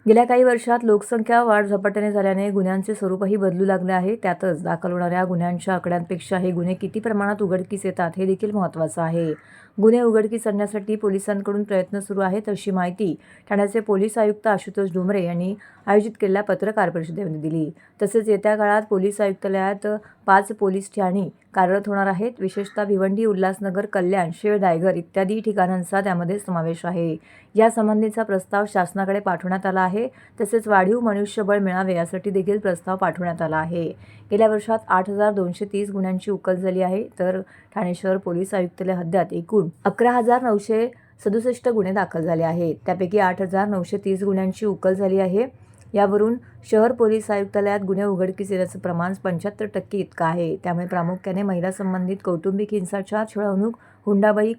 गेल्या काही वर्षात लोकसंख्या वाढ झपाट्याने झाल्याने गुन्ह्यांचे स्वरूपही बदलू लागले आहे. त्यातच दाखल होणाऱ्या गुन्ह्यांच्या आकड्यांपेक्षा हे गुन्हे किती प्रमाणात उघडकीस येतात हे देखील महत्त्वाचं आहे. गुन्हे उघडकीस आणण्यासाठी पोलिसांकडून प्रयत्न सुरू आहेत, अशी माहिती ठाण्याचे पोलीस आयुक्त आशुतोष डोंबरे यांनी आयोजित केलेल्या पत्रकार परिषदेमध्ये दिली. तसेच येत्या काळात पोलीस आयुक्तालयात 5 पोलीस ठाणी कार्यरत होणार आहेत. विशेषतः भिवंडी, उल्हासनगर, कल्याण, शेळ, रायगड इत्यादी ठिकाणांचा त्यामध्ये समावेश आहे. यासंबंधीचा प्रस्ताव शासनाकडे पाठवण्यात आला आहे. तसेच वाढीव मनुष्यबळ मिळावे यासाठी देखील प्रस्ताव पाठवण्यात आला आहे. गेल्या वर्षात 8,230 गुन्ह्यांची उकल झाली आहे, तर ठाणे शहर पोलीस आयुक्तालय हद्दीत एकूण 11,967 गुन्हे दाखल झाले आहेत. त्यापैकी 8,930 गुन्ह्यांची उकल झाली आहे. यावरून शहर पोलीस आयुक्तालयात गुन्हे उघडकीस येण्याचं प्रमाण 75% इतकं आहे. त्यामुळे प्रामुख्याने महिला संबंधित कौटुंबिक हिंसाचार, छळवणूक, हुंडाबळी,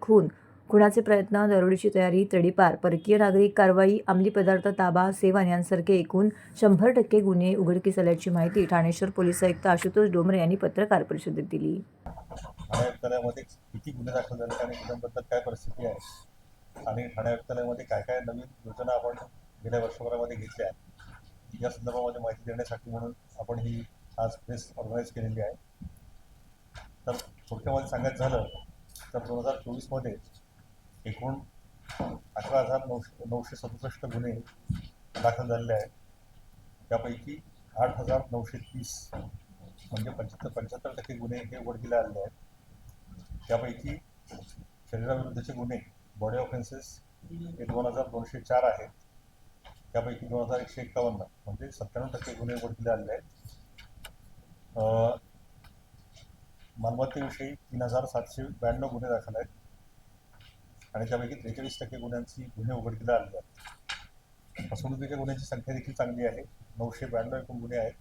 खुनाचे प्रयत्न, दरोडेची तयारी, तडीपार, परकीय नागरिक कारवाई, अंमली पदार्थ ताबा, सेवन यांसारखे एकूण 100% गुन्हे उघडकीस आल्याची माहिती ठाणे शहर पोलीस आयुक्त आशुतोष डोंबरे यांनी पत्रकार परिषदेत दिली. ठाणे आयुक्तालयामध्ये किती गुन्हे दाखल झाले आणि गुन्ह्यांबद्दल काय परिस्थिती आहे आणि ठाणे आयुक्तालयामध्ये काय काय नवीन योजना आपण गेल्या वर्षभरामध्ये घेतल्या या संदर्भामध्ये माहिती देण्यासाठी म्हणून आपण ही आज प्रेस ऑर्गनाईज केलेली आहे. तर थोडक्यामध्ये सांगायचं झालं तर 2024मध्ये एकूण 11,967 गुन्हे दाखल झालेले आहेत. त्यापैकी 8,930 म्हणजे 75% गुन्हे हे उघडकीला आलेले आहेत. त्यापैकी शरीराविरुद्धचे गुन्हे बॉडी ऑफेन्सेस हे 2,204 आहेत. त्यापैकी 2,151 म्हणजे 97% गुन्हे उघडकीला आलेले आहेत. मालमत्तेविषयी 3,792 गुन्हे दाखल आहेत आणि त्यापैकी 43% गुन्हे उघडकीला आलेले आहेत. फसवणुकीच्या गुन्ह्यांची संख्या देखील चांगली आहे. 992 एकूण गुन्हे आहेत.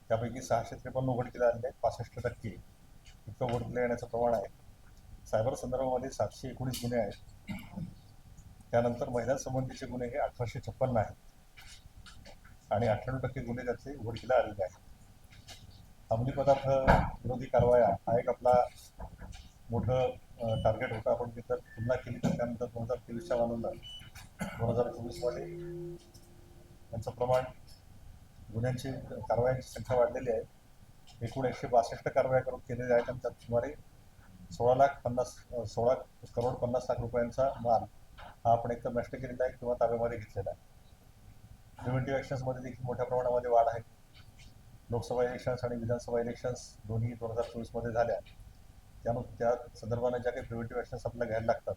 त्यापैकी 653 उघडकीला आलेले आहेत. 65% इतकं उघडकीला येण्याचं प्रमाण आहे. सायबर संदर्भामध्ये 719 गुन्हे आहेत. त्यानंतर महिलांसंबंधीचे गुन्हे हे 1856 आहेत आणि 98% गुन्हे त्याचे उघडकीला आलेले आहेत. अंमली पदार्थ विरोधी कारवाया हा एक आपला मोठं टार्गेट होता. आपण जर तुलना केली तर त्यानंतर 2023च्या मानानं 2024मध्ये त्यांचं प्रमाण गुन्ह्यांची कारवायांची संख्या वाढलेली आहे. एकूण 162 कारवाया केलेल्या आहेत आणि त्यात सुमारे 16 करोड 50 लाख रुपयांचा माल हा आपण एकतर नष्ट केलेला आहे किंवा ताब्यामध्ये घेतलेला आहे. प्रिव्हेंटिव्ह ॲक्शन्समध्ये देखील मोठ्या प्रमाणामध्ये वाढ आहे. लोकसभा इलेक्शन्स आणि विधानसभा इलेक्शन्स दोन्ही 2024मध्ये झाल्या. त्या संदर्भाने ज्या काही प्रिव्हेंटिव्ह ॲक्शन्स आपल्याला घ्यायला लागतात,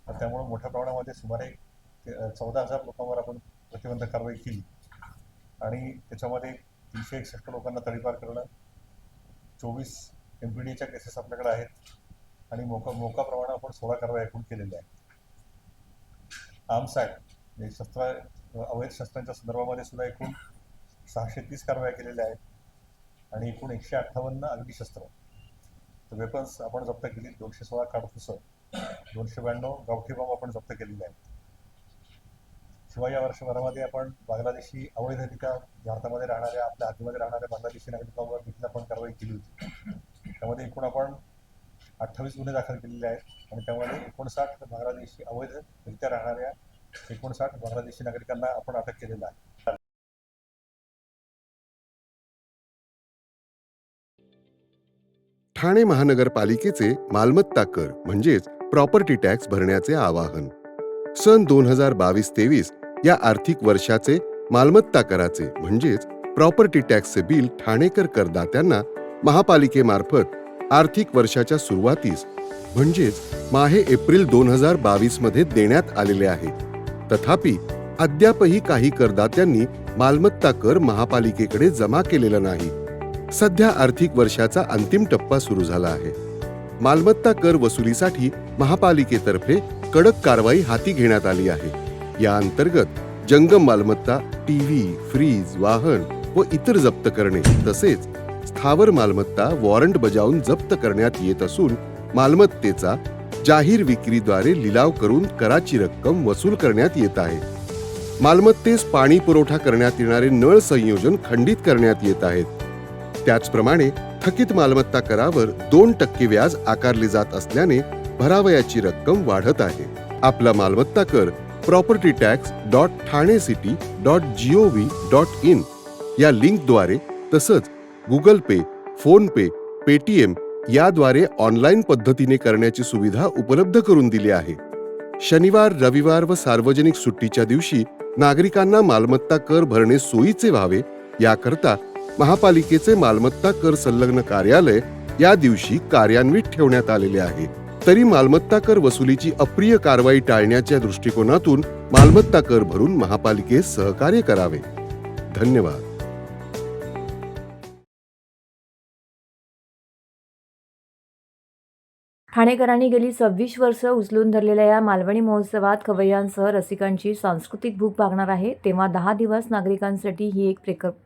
तर त्यामुळे मोठ्या प्रमाणामध्ये सुमारे 14,000 लोकांवर आपण प्रतिबंधक कारवाई केली आणि त्याच्यामध्ये 361 लोकांना तडीपार करणं, 24 MPDच्या केसेस आपल्याकडे आहेत आणि मोका प्रमाणे आपण 16 कारवाई एकूण केलेल्या आहेत. आर्म्स ॲक्ट म्हणजे अवैध शस्त्रांच्या संदर्भामध्ये सुद्धा एकूण 630 कारवाया केलेल्या आहेत आणि एकूण 158 अग्निशस्त्र वेपन्स आपण जप्त केली. 216 काडतुसं, 292 गावठी बॉम्ब आपण जप्त केलेले आहेत. शिवाय या वर्षभरामध्ये आपण बांगलादेशी अवैधरित्या भारतामध्ये राहणाऱ्या, आपल्या हद्दीमध्ये राहणाऱ्या बांगलादेशी नागरिकांवर देखील आपण कारवाई केली होती. त्यामध्ये एकूण आपण 28 गुन्हे दाखल केलेले आहेत आणि त्यामध्ये 59 बांगलादेशी अवैधरित्या राहणाऱ्या 59 बांगलादेशी नागरिकांना आपण अटक केलेलं आहे. ठाणे महानगरपालिकेचे मालमत्ता कर म्हणजेच प्रॉपर्टी टॅक्स भरण्याचे आवाहन. सन 2022-23 या आर्थिक वर्षाचे मालमत्ता कराचे म्हणजेच प्रॉपर्टी टॅक्सचे बिल ठाणेकर करदात्यांना महापालिकेमार्फत आर्थिक वर्षाच्या सुरुवातीस म्हणजेच माहे एप्रिल 2022 मध्ये देण्यात आलेले आहे. तथापि अद्यापही काही करदात्यांनी मालमत्ता कर महापालिकेकडे जमा केलेला नाही. सध्या आर्थिक वर्षाचा अंतिम टप्पा सुरू झाला आहे. मालमत्ता कर वसुलीसाठी महापालिकेतर्फे कडक कारवाई हाती घेण्यात आली आहे. या अंतर्गत जंगम मालमत्ता, टीव्ही, फ्रीज, वाहन व इतर जप्त करणे तसेच स्थावर मालमत्ता वॉरंट बजावून जप्त करण्यात येत असून मालमत्तेचा जाहीर विक्रीद्वारे लिलाव करून कराची रक्कम वसूल करण्यात येत आहे. मालमत्तेस पाणी पुरवठा करण्यात येणारे नळ संयोजन खंडित करण्यात येत आहेत. त्याचप्रमाणे थकीत मालमत्ता करावर 2% व्याज आकारले जात असल्याने भरावयाची रक्कम वाढत आहे. आपला मालमत्ता कर propertytax.thanecity.gov.in या लिंकद्वारे तसंच गुगल पे, फोन पे, पेटीएम याद्वारे ऑनलाईन पद्धतीने करण्याची सुविधा उपलब्ध करून दिली आहे. शनिवार, रविवार व सार्वजनिक सुट्टीच्या दिवशी नागरिकांना मालमत्ता कर भरणे सोयीचे व्हावे याकरता महापालिकेचे मालमत्ता कर संलग्न कार्यालय या दिवशी कार्यान्वित ठेवण्यात आलेले आहे. तरी मालमत्ता कर वसुलीची अप्रिय कारवाई टाळण्याच्या दृष्टिकोनातून मालमत्ता कर भरून महापालिकेस सहकार्य करावे. धन्यवाद. ठाणेकरांनी गेली 26 वर्ष उचलून धरलेल्या या मालवणी महोत्सवात खवय्यांसह रसिकांची सांस्कृतिक भूक भागणार आहे. तेव्हा 10 दिवस नागरिकांसाठी ही एक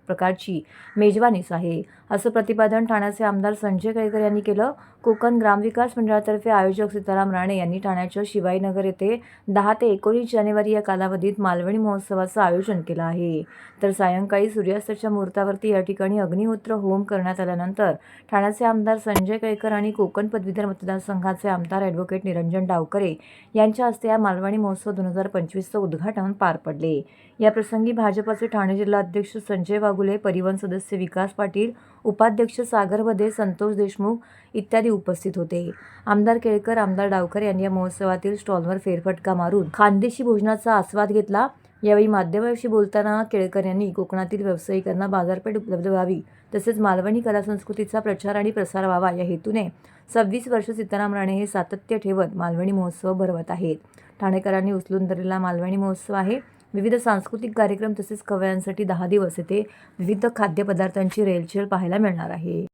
प्रकारची मेजवानीच आहे, असं प्रतिपादन ठाण्याचे आमदार संजय केळकर यांनी केलं. कोकण ग्रामविकास मंडळातर्फे आयोजक सीताराम राणे यांनी ठाण्याच्या शिवाईनगर येथे 10 ते 19 जानेवारी या कालावधीत मालवणी महोत्सवाचं आयोजन केलं आहे. तर सायंकाळी सूर्यास्ताच्या मुहूर्तावरती या ठिकाणी अग्निहोत्र होम करण्यात आल्यानंतर ठाण्याचे आमदार संजय केळकर आणि कोकण पदवीधर मतदारसंघाचे आमदार ॲडव्होकेट निरंजन डावकरे यांच्या हस्ते या मालवणी महोत्सव 2025चं उद्घाटन पार पडले. या प्रसंगी भाजपाचे ठाणे जिल्हा अध्यक्ष संजय वाघुले, परिवहन सदस्य विकास पाटील, उपाध्यक्ष सागर वधे, संतोष देशमुख इत्यादी उपस्थित होते. आमदार केळकर, आमदार डावकर यांनी या महोत्सवातील स्टॉलवर फेरफटका मारून खानदेशी भोजनाचा आस्वाद घेतला. यावेळी माध्यमांशी बोलताना केळकर यांनी कोकणातील व्यावसायिकांना बाजारपेठ उपलब्ध व्हावी तसेच मालवणी कला संस्कृतीचा प्रचार आणि प्रसार व्हावा या हेतूने 26 वर्ष सीताराम राणे हे सातत्य ठेवत मालवणी महोत्सव भरवत आहेत. ठाणेकरांनी उचलून धरलेला मालवणी महोत्सव आहे. विविध सांस्कृतिक कार्यक्रम तसेच खवय्यांसाठी 10 दिवस येथे विविध खाद्यपदार्थांची रेलचेल पाहायला मिळणार आहे.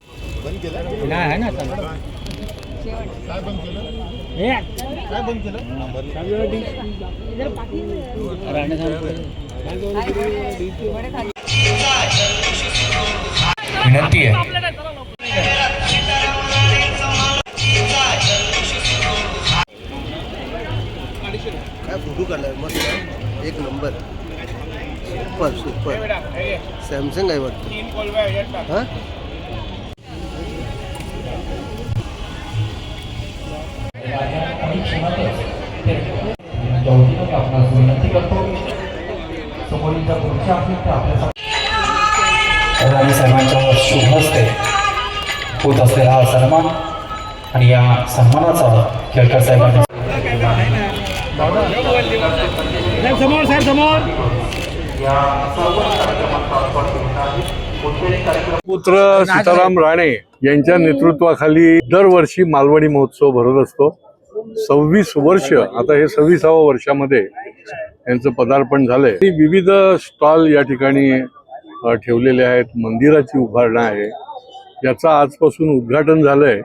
विनंती आहे काय फोटो काढलाय मस्त, एक नंबर, सुपर सुपर. सॅमसंग आहे वाटतं. हां विनंती करतो आणि सर्वांच्या शुभ हस्ते होत असलेला हा सन्मान आणि या सन्मानाचा केळकर साहेबांनी पुत्र सीताराम राणे यांच्या नेतृत्वाखाली दरवर्षी मालवणी महोत्सव भरत असतो. 26 वर्ष, आता हे 26व्या वर्षामध्ये यांचं पदार्पण झालंय. विविध स्टॉल या ठिकाणी ठेवलेले आहेत. मंदिराची उभारणं आहे, याचं आजपासून उद्घाटन झालंय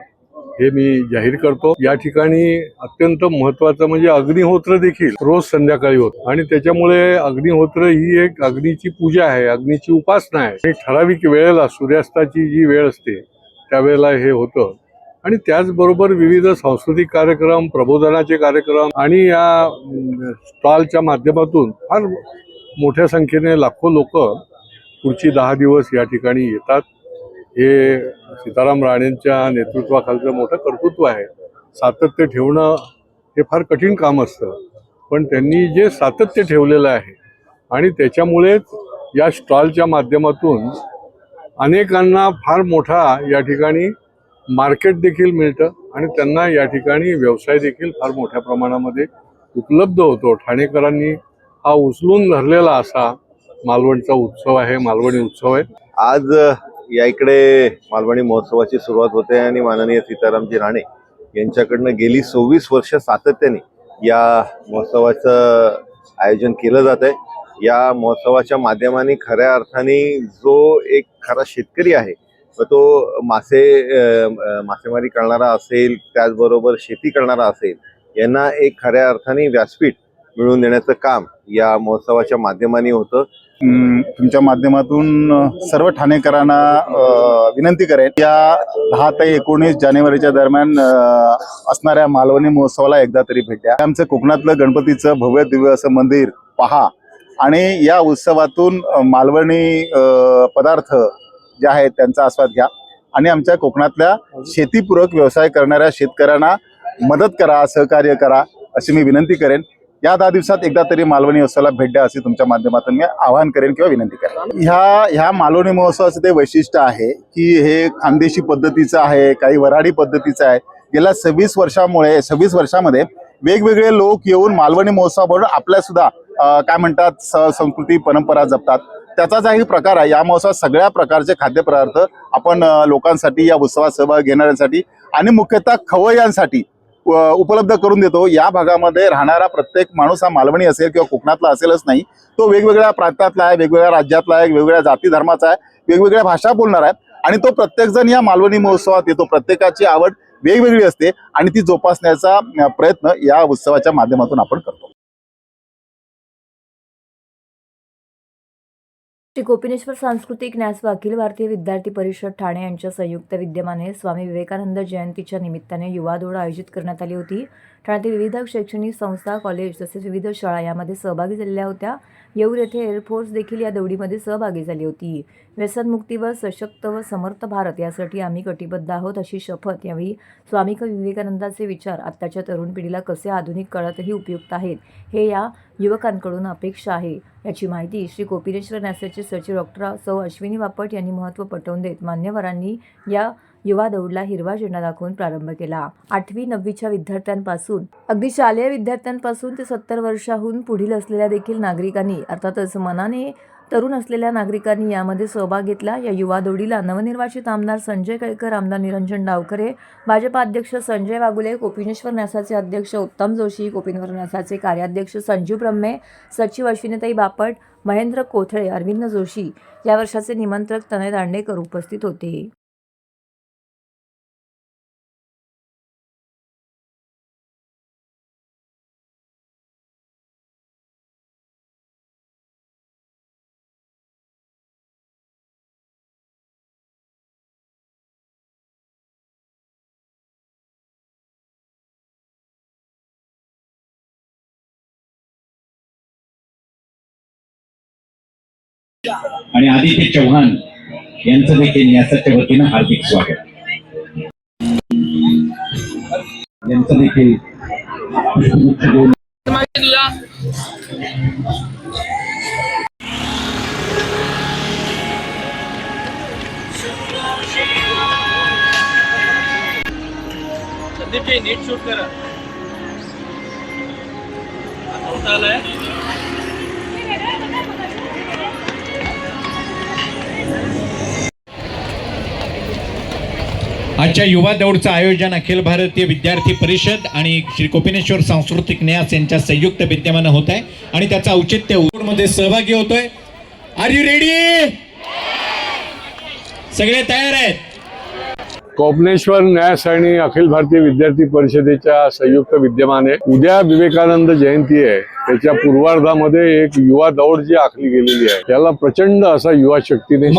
हे मी जाहीर करतो. या ठिकाणी अत्यंत महत्त्वाचं म्हणजे अग्निहोत्र देखील रोज संध्याकाळी होतं आणि त्याच्यामुळे अग्निहोत्र ही एक अग्नीची पूजा आहे, अग्नीची उपासना आहे. आणि ठराविक वेळेला सूर्यास्ताची जी वेळ असते त्यावेळेला हे होतं. आणि त्याचबरोबर विविध सांस्कृतिक कार्यक्रम, प्रबोधनाचे कार्यक्रम आणि या स्टॉलच्या माध्यमातून फार मोठ्या संख्येने लाखो लोक पुढची 10 दिवस या ठिकाणी येतात. हे सीताराम राणेंच्या नेतृत्वाखालचं मोठं कर्तृत्व आहे. सातत्य ठेवणं हे फार कठीण काम असतं, पण त्यांनी जे सातत्य ठेवलेलं आहे आणि त्याच्यामुळेच या स्टॉलच्या माध्यमातून अनेकांना फार मोठा या ठिकाणी मार्केट देखील मिळतं आणि त्यांना या ठिकाणी व्यवसाय देखील फार मोठ्या प्रमाणामध्ये उपलब्ध होतो. ठाणेकरांनी हा उचलून धरलेला असा मालवणचा उत्सव आहे, मालवणी उत्सव आहे. आज या इकडे मालवणी महोत्सवाची सुरुवात होते आणि माननीय सीतारामजी राणे यांच्याकडनं गेली 26 वर्ष सातत्याने या महोत्सवाचं आयोजन केलं जात आहे. या महोत्सवाच्या माध्यमाने खऱ्या अर्थाने जो एक खरा शेतकरी आहे तो मासेमारी करणारा असेल, त्याचबरोबर शेती करणारा असेल, यांना एक खऱ्या अर्थाने व्यासपीठ मिळवून देण्याचं काम या महोत्सवाच्या माध्यमाने होतं. तुमच्या माध्यमातून सर्व ठाणेकरांना विनंती करेन, या 10 ते 19 जानेवारीच्या दरम्यान असणाऱ्या मालवणी महोत्सवाला एकदा तरी भेट द्या. आमचं कोकणातलं गणपतीचं भव्य दिव्य असं मंदिर पहा आणि या उत्सवातून मालवणी पदार्थ जे आहेत त्यांचा आस्वाद घ्या आणि आमच्या कोकणातल्या शेतीपूरक व्यवसाय करणाऱ्या शेतकऱ्यांना मदत करा, सहकार्य करा अशी मी विनंती करेन. या 10 दिवसात एकदा तरी मालवणी महोत्सवाला भेट द्या, असे तुमच्या माध्यमातून मी आवाहन करेन किंवा विनंती करेन. ह्या मालवणी महोत्सवाचं ते वैशिष्ट्य आहे की हे खानदेशी पद्धतीचं आहे, काही वऱ्हाडी पद्धतीचं आहे. गेल्या 26 वर्षामध्ये वेगवेगळे लोक येऊन मालवणी महोत्सवाबरोबर आपल्या सुद्धा काय म्हणतात संस्कृती परंपरा जपतात. त्याचाच हा प्रकार आहे. या महोत्सवात सगळ्या प्रकारचे खाद्यपदार्थ आपण लोकांसाठी, या उत्सवात सहभाग घेणाऱ्यांसाठी आणि मुख्यतः खवय्यांसाठी उपलब्ध करून देतो. या भागामध्ये राहणारा प्रत्येक माणूस हा मालवणी असेल किंवा कोकणातला असेलच नाही, तो वेगवेगळ्या प्रांतातला आहे, वेगवेगळ्या राज्यातला आहे, वेगवेगळ्या जाती धर्माचा आहे, वेगवेगळ्या भाषा बोलणार आहे आणि तो प्रत्येकजण या मालवणी महोत्सवात येतो. प्रत्येकाची आवड वेगवेगळी असते आणि ती जोपासण्याचा प्रयत्न या उत्सवाच्या माध्यमातून आपण करतो. श्री कोपिनेश्वर सांस्कृतिक न्यास व अखिल भारतीय विद्यार्थी परिषद ठाणे यांच्या संयुक्त विद्यमाने स्वामी विवेकानंद जयंतीच्या निमित्ताने युवा दौड आयोजित करण्यात आली होती. ठाण्यातील विविध शैक्षणिक संस्था, कॉलेज तसेच विविध शाळा यामध्ये सहभागी झालेल्या होत्या. येऊर येथे एअरफोर्स देखील या दौडीमध्ये सहभागी झाली होती. व्यसनमुक्ती व सशक्त व समर्थ भारत यासाठी आम्ही कटिबद्ध आहोत अशी शपथ यावेळी स्वामी विवेकानंदाचे विचार आत्ताच्या तरुण पिढीला कसे आधुनिक काळातही उपयुक्त आहेत हे या युवकांकडून अपेक्षा आहे याची माहिती श्री कोपिनेश्वर न्यासाचे सचिव डॉक्टर सौ अश्विनी बापट यांनी महत्त्व पटवून देत मान्यवरांनी या युवा दौडला हिरवा झेंडा दाखवून प्रारंभ केला. 8वी 9वीच्या विद्यार्थ्यांपासून अगदी शालेय विद्यार्थ्यांपासून ते 70 वर्षाहून पुढील असलेल्या देखील नागरिकांनी अर्थातच मनाने तरुण असलेल्या नागरिकांनी यामध्ये सहभाग घेतला. या युवा दौडीला नवनिर्वाचित आमदार संजय केळकर, आमदार निरंजन डावखरे, भाजपा अध्यक्ष संजय वागुले, कोपिनेश्वर न्यासाचे अध्यक्ष उत्तम जोशी, कोपिनेश्वर न्यासाचे कार्याध्यक्ष संजीव ब्रह्मे, सचिव अश्विनीताई बापट, महेंद्र कोथळे, अरविंद जोशी, या वर्षाचे निमंत्रक तनय दांडेकर उपस्थित होते. आणि आदित्य चव्हाण यांचं देखील न्यासाच्या वतीनं हार्दिक स्वागत. यांचं देखील नीट शूट करा. आजच्या युवा दौडचं आयोजन अखिल भारतीय विद्यार्थी परिषद आणि श्री कोपिनेश्वर सांस्कृतिक न्यास यांच्या संयुक्त विद्यमानं होत आहे आणि त्याचं औचित्य मध्ये सहभागी होतोय. Are you ready? सगळे तयार आहेत? कोपनेश्वर न्यास आणि अखिल भारतीय विद्यार्थी परिषदेच्या संयुक्त विद्यमाने उद्या विवेकानंद जयंती आहे, त्याच्या पूर्वार्धामध्ये एक युवा दौड जी आखली गेलेली आहे. त्याला प्रचंड असा युवा शक्तीने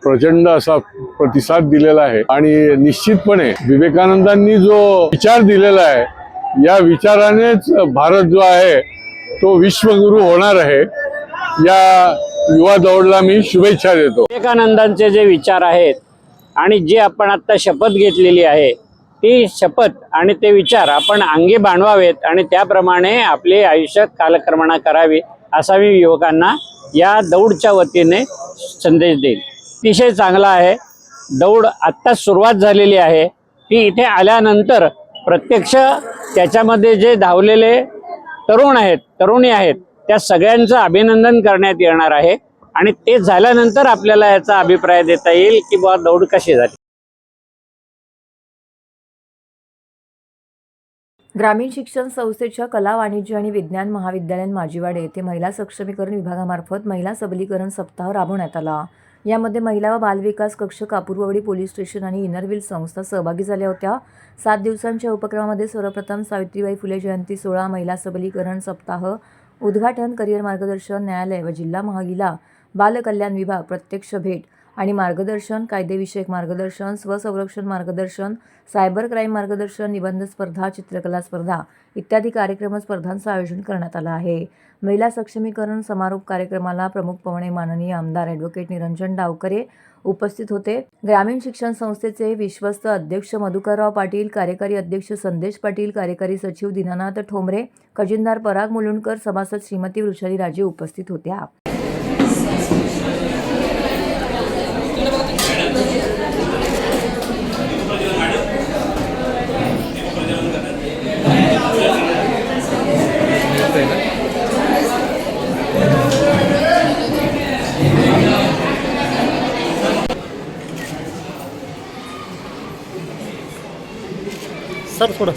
प्रचंड असा प्रतिसाद दिलेला आहे आणि निश्चितपणे विवेकानंदांनी जो विचार दिलेला आहे या विचारानेच भारत जो आहे तो विश्वगुरु होणार आहे. या युवा दौडला मी शुभेच्छा देतो. विवेकानंदांचे जे विचार आहेत आणि जे आपण आता शपथ घेतलेली आहे ती शपथ आणि ते विचार आपण अंगी बाणवावेत आणि त्याप्रमाणे आपले आयुष्य कालक्रमणा करावी असा मी युवकांना या दौडच्या वतीने संदेश देईल. अतिशय चांगला आहे. दौड आत्ताच सुरुवात झालेली आहे. ती इथे आल्यानंतर प्रत्यक्ष त्याच्यामध्ये जे धावलेले तरुण आहेत, तरुणी आहेत, त्या सगळ्यांचं अभिनंदन करण्यात येणार आहे आणि ते झाल्यानंतर आपल्याला याचा अभिप्राय देता येईल की बुवा दौड कशी झाली. ग्रामीण शिक्षण संस्थेच्या कला, वाणिज्य आणि विज्ञान महाविद्यालय माजीवाडे येथे महिला सक्षमीकरण विभागामार्फत महिला सबलीकरण सप्ताह राबवण्यात आला. यामध्ये महिला व बालविकास कक्ष, कापूरवाडी पोलीस स्टेशन आणि इनरव्हील संस्था सहभागी झाल्या होत्या. 7 दिवसांच्या उपक्रमामध्ये सर्वप्रथम सावित्रीबाई फुले जयंती सोहळा, महिला सबलीकरण सप्ताह उद्घाटन, करिअर मार्गदर्शन, न्यायालय व जिल्हा महिला बाल कल्याण विभाग, प्रत्यक्ष भेट, आणि मार्गदर्शन, कायदेविषयक मार्गदर्शन, स्वसंरक्षण मार्गदर्शन, सायबर क्राईम मार्गदर्शन, निबंध स्पर्धा, चित्रकला स्पर्धा इत्यादी कार्यक्रम स्पर्धांचं आयोजन करण्यात आलं आहे. महिला सक्षमीकरण समारोप कार्यक्रमाला प्रमुख पाहुणे माननीय आमदार ॲडव्होकेट निरंजन डावकरे उपस्थित होते. ग्रामीण शिक्षण संस्थेचे विश्वस्त अध्यक्ष मधुकरराव पाटील, कार्यकारी अध्यक्ष संदेश पाटील, कार्यकारी सचिव दीनानाथ ठोंबरे, खजिनदार पराग मुलुंडकर, सभासद श्रीमती वृषाली राजे उपस्थित होत्या. सर थोडं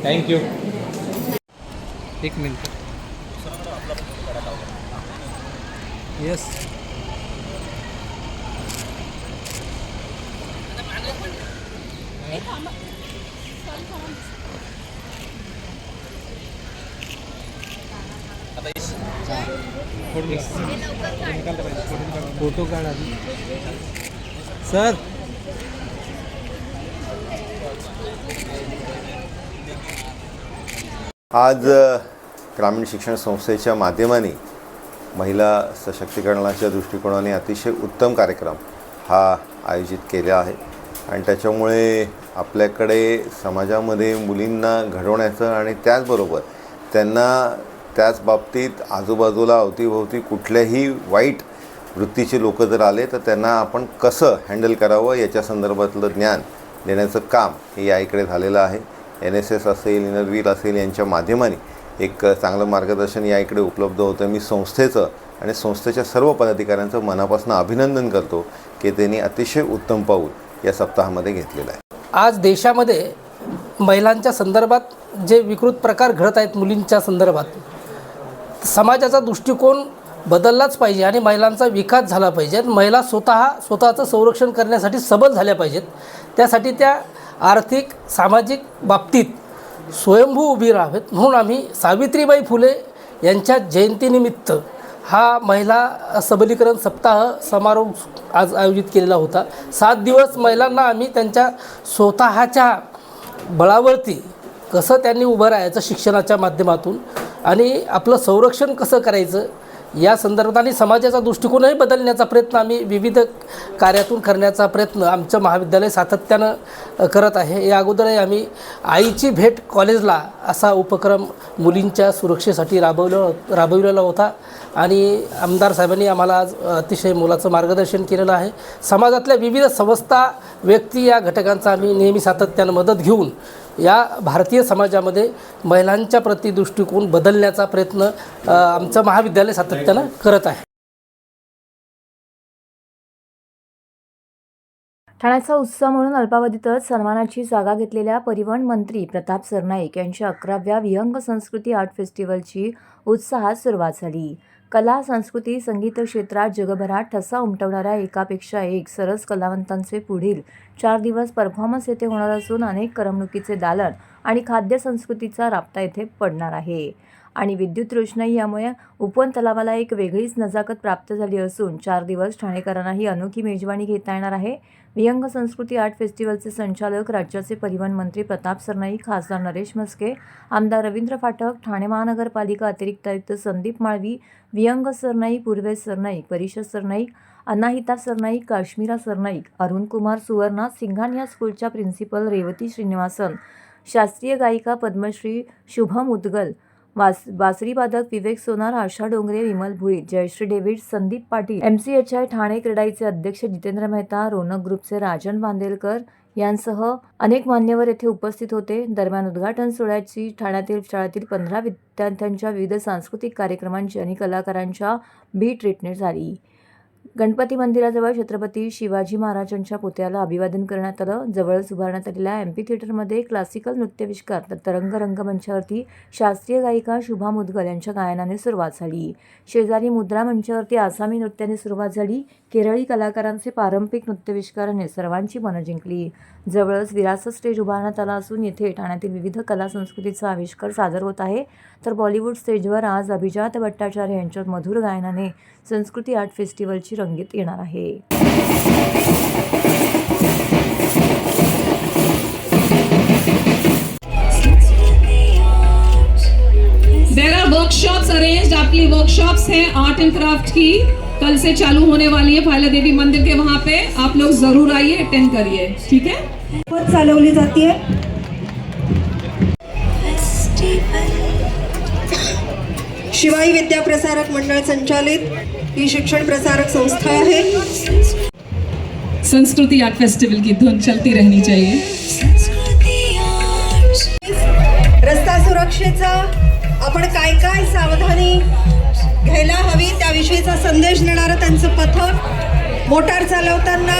थँक्यू. एक मिनिट. येस. फोटो काढा सर. आज ग्रामीण शिक्षण संस्थेच्या माध्यमाने महिला सशक्तीकरणाच्या दृष्टिकोनाने अतिशय उत्तम कार्यक्रम हा आयोजित केला आहे आणि त्याच्यामुळे आपल्याकडे समाजामध्ये मुलींना घडवण्याचं आणि त्याचबरोबर त्यांना त्याच बाबतीत आजूबाजूला अवतीभोवती कुठल्याही वाईट वृत्तीचे लोक जर आले तर त्यांना आपण कसं हँडल करावं याच्या संदर्भातलं ज्ञान देण्याचं काम हे या इकडे झालेलं आहे. NSS असेल, इनरव्हील असेल यांच्या माध्यमाने एक चांगलं मार्गदर्शन या इकडे उपलब्ध होतं. मी संस्थेचं आणि संस्थेच्या सर्व पदाधिकाऱ्यांचं मनापासून अभिनंदन करतो की त्यांनी अतिशय उत्तम पाऊल या सप्ताहामध्ये घेतलेलं आहे. आज देशामध्ये महिलांच्या संदर्भात जे विकृत प्रकार घडत आहेत मुलींच्या संदर्भात, समाजाचा दृष्टिकोन बदललाच पाहिजे आणि महिलांचा विकास झाला पाहिजे. महिला स्वतःचं संरक्षण करण्यासाठी सबल झाल्या पाहिजेत. त्यासाठी त्या आर्थिक सामाजिक बाबतीत स्वयंभू उभी राहावेत. म्हणून आम्ही सावित्रीबाई फुले यांच्या जयंतीनिमित्त हा महिला सबलीकरण सप्ताह समारोह आज आयोजित केलेला होता. 7 दिवस महिलांना आम्ही त्यांच्या स्वतःच्या बळावरती कसं त्यांनी उभं राहायचं शिक्षणाच्या माध्यमातून आणि आपलं संरक्षण कसं करायचं या संदर्भात आणि समाजाचा दृष्टिकोनही बदलण्याचा प्रयत्न आम्ही विविध कार्यातून करण्याचा प्रयत्न आमचं महाविद्यालय सातत्यानं करत आहे. या अगोदरही आम्ही आईची भेट कॉलेजला असा उपक्रम मुलींच्या सुरक्षेसाठी राबविलेला होता आणि आमदार साहेबांनी आम्हाला आज अतिशय मोलाचं मार्गदर्शन केलेलं आहे. समाजातल्या विविध संस्था व्यक्ती या घटकांचा आम्ही नेहमी सातत्यानं मदत घेऊन या भारतीय समाजामध्ये महिलांच्या प्रति दृष्टिकोन बदलण्याचा प्रयत्न आमचं महाविद्यालय सातत्यानं करत आहे. ठाण्याचा उत्सव म्हणून अल्पावधीतच सन्मानाची जागा घेतलेल्या परिवहन मंत्री प्रताप सरनाईक यांच्या 11व्या विहंग संस्कृती आर्ट फेस्टिवलची उत्साहात सुरुवात झाली. कला, संस्कृती, संगीत क्षेत्रात जगभरात ठसा उमटवणाऱ्या एकापेक्षा एक सरस कलावंतांचे पुढील 4 दिवस परफॉर्मन्स येथे होणार असून अनेक करमणुकीचे दालन आणि खाद्य संस्कृतीचा राबता येथे पडणार आहे. आणि विद्युत रोषणाई यामुळे उपवन तलावाला एक वेगळीच नजाकत प्राप्त झाली असून 4 दिवस ठाणेकरांना ही अनोखी मेजवानी घेता येणार आहे. विहंग संस्कृती आर्ट फेस्टिवलचे संचालक राज्याचे परिवहन मंत्री प्रताप सरनाईक, खासदार नरेश म्हस्के, आमदार रवींद्र फाटक, ठाणे महानगरपालिका अतिरिक्त आयुक्त संदीप माळवी, विहंग सरनाईक, पूर्वेश सरनाईक, परिषद सरनाईक, अनाहिता सरनाईक, काश्मीरा सरनाईक, अरुण कुमार सुवर्णा, सिंघानिया स्कूलच्या प्रिन्सिपल रेवती श्रीनिवासन, शास्त्रीय गायिका पद्मश्री शुभम उदगल, बासरीवादक विवेक सोनार, आशा डोंगरे, विमल भुईर, जयश्री डेव्हिड, संदीप पाटील, MCHI ठाणे क्रीडाईचे अध्यक्ष जितेंद्र मेहता, रोनक ग्रुपचे राजन बांदेलकर यांसह अनेक मान्यवर येथे उपस्थित होते. दरम्यान उद्घाटन सोहळ्याची ठाण्यातील शाळेतील 15 विद्यार्थ्यांच्या विविध सांस्कृतिक कार्यक्रमांची आणि कलाकारांच्या बी ट्रीटमेंट झाली. गणपती मंदिराजवळ छत्रपती शिवाजी महाराजांच्या पुतळ्याला अभिवादन करण्यात आलं. जवळच उभारण्यात आलेल्या एम्पी थिएटरमध्ये क्लासिकल नृत्यविष्कार तर तरंग रंगमंचावरती शास्त्रीय गायिका शुभा मुदगल यांच्या गायनाने सुरुवात झाली. शेजारी मुद्रा मंचावरती आसामी नृत्याने सुरुवात झाली. केरळी कलाकारांचे पारंपरिक नृत्यविष्काराने सर्वांची मनं जिंकली. जवळच विरासत स्टेज उभारण्यात आला असून येथे ठाण्यातील विविध कला संस्कृतीचा आविष्कार सादर होत आहे. तर बॉलिवूड स्टेजवर आज अभिजात भट्टाचार्य यांच्या मधुर गायनाने संस्कृती आर्ट फेस्टिवलची रंगीत येणार आहे. There are workshops arranged. आपकी वर्कशॉप्स हैं आर्ट एंड क्राफ्ट की, कल से चालू होने वाली है फायला देवी मंदिर के वहाँ पे. आप लोग जरूर आइए, अटेंड करिए. ठीक है. चालवली जाते. शिवाई विद्या प्रसारक मंडळ संचालित ही शिक्षण प्रसारक संस्था आहे. संस्कृति आर्ट फेस्टिवल की धुन चलती रहनी चाहिए. रस्ता सुरक्षेचा आपण काय काय सावधानी घ्यायला हवी त्याविषयीचा संदेश देणारं त्यांचं पथक, मोटार चालवताना